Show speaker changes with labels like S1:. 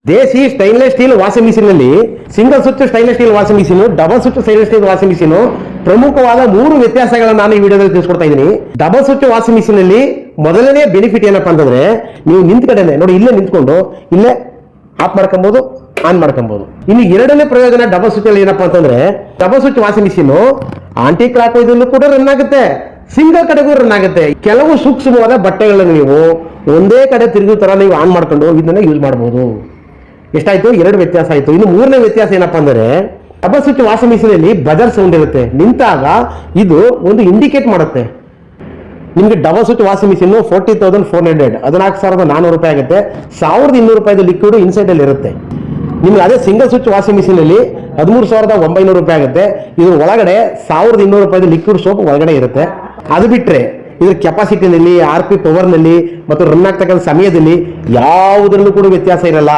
S1: ದೇಸಿ stainless steel washing machine ನಲ್ಲಿ single switch stainless steel washing machine, double switch stainless steel washing machine ಪ್ರಮುಖವಾದ 3 ವ್ಯತ್ಯಾಸಗಳನ್ನು ನಾನು ಈ ವಿಡಿಯೋದಲ್ಲಿ ತಿಳಿಸ್ಕೊಡ್ತಾ ಇದ್ದೀನಿ. ಡಬಲ್ ಸ್ವಿಚ್ ವಾಷಿಂಗ್ ಮಿಷಿನ್ ನಲ್ಲಿ ಮೊದಲನೇ ಬೆನಿಫಿಟ್ ಏನಪ್ಪಾ ಅಂತಂದ್ರೆ, ನೀವು ನಿಂತ ಕಡೆನೆ ನೋಡಿ, ಇಲ್ಲೇ ನಿಂತ್ಕೊಂಡು ಇಲ್ಲೇ ಆಫ್ ಮಾಡ್ಕೊಬಹುದು, ಆನ್ ಮಾಡ್ಕೊಬಹುದು. ಇನ್ನು ಎರಡನೇ ಪ್ರಯೋಜನ ಡಬಲ್ ಸ್ವಿಚ್ ಅಲ್ಲಿ ಏನಪ್ಪಾ ಅಂತಂದ್ರೆ, double switch washing machine anticlockwise ಕೂಡ ರನ್ ಆಗುತ್ತೆ, ಸಿಂಗಲ್ ಕಡೆಗೂ ರನ್ ಆಗುತ್ತೆ. ಕೆಲವು ಸೂಕ್ಷ್ಮವಾದ ಬಟ್ಟೆಗಳನ್ನು ನೀವು ಒಂದೇ ಕಡೆ ತಿರುಗಿ ತರ ನೀವು ಆನ್ ಮಾಡ್ಕೊಂಡು ಇದನ್ನ ಯೂಸ್ ಮಾಡಬಹುದು. ಎಷ್ಟಾಯ್ತು? 2 ವ್ಯತ್ಯಾಸ ಆಯ್ತು. ಇನ್ನು 3ನೇ ವ್ಯತ್ಯಾಸ ಏನಪ್ಪಾ ಅಂದ್ರೆ, ಡಬಲ್ ಸ್ವಿಚ್ ವಾಷಿಂಗ್ ಮಿಷಿನ್ ಅಲ್ಲಿ ಬಜರ್ ಸೌಂಡ್ ಇರುತ್ತೆ. ನಿಂತಾಗ ಇದು ಒಂದು ಇಂಡಿಕೇಟ್ ಮಾಡುತ್ತೆ. ನಿಮ್ಗೆ ಡಬಲ್ ಸ್ವಿಚ್ ವಾಷಿಂಗ್ ಮಿಷಿನ್ 40,400 14,400 ರೂಪಾಯಿ ಆಗುತ್ತೆ. 1,200 ರೂಪಾಯಿದು ಲಿಕ್ವಿಡ್ ಇನ್ಸೈಡ್ ಅಲ್ಲಿ ಇರುತ್ತೆ. ನಿಮ್ಗೆ ಅದೇ ಸಿಂಗಲ್ ಸ್ವಿಚ್ ವಾಷಿಂಗ್ ಮಿಷಿನ್ ಅಲ್ಲಿ 13,900 ರೂಪಾಯಿ ಆಗುತ್ತೆ. ಇದ್ರ ಒಳಗಡೆ 1,200 ರೂಪಾಯಿದು ಲಿಕ್ವಿಡ್ ಸೋಪ್ ಒಳಗಡೆ ಇರುತ್ತೆ. ಅದು ಬಿಟ್ರೆ ಇದ್ರ ಕೆಪಾಸಿಟಿನಲ್ಲಿ, RP ಪವರ್ನಲ್ಲಿ ಮತ್ತು ರನ್ ಆಗ್ತಕ್ಕಂಥ ಸಮಯದಲ್ಲಿ ಯಾವುದರಲ್ಲೂ ಕೂಡ ವ್ಯತ್ಯಾಸ ಇರಲ್ಲ.